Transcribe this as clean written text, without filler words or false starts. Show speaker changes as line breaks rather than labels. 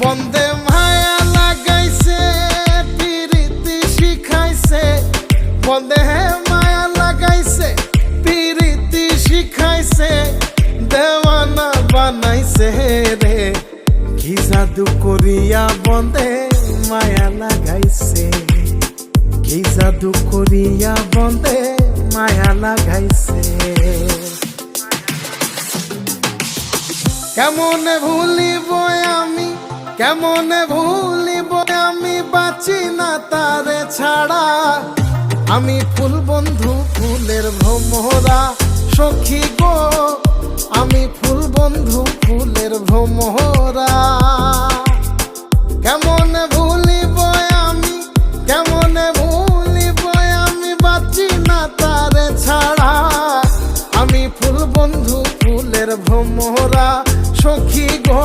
বন্দে মায়া লাগাইছে পিরিতি শিখাইছে, বন্দে মায়া লাগাইছে পিরিতি শিখাইছে, দেওয়ানা বানাইছে রে। কি জাদু করিয়া বন্দে মায়া লাগাইছে, কি জাদু করিয়া বন্দে মায়া লাগাইছে। কেমনে ভুলিব আমি, কেমনে ভুলিব আমি, বাঁচি না তারে ছাড়া। আমি ফুল বন্ধু ফুলের ভ্রমরা সখী গো, আমি ফুল বন্ধু ফুলের ভ্রমরা। কেমনে ভুলিব আমি, কেমনে ভুলিব আমি, বাঁচি না তারে ছাড়া। আমি ফুল বন্ধু ফুলের ভ্রমরা সখী গো।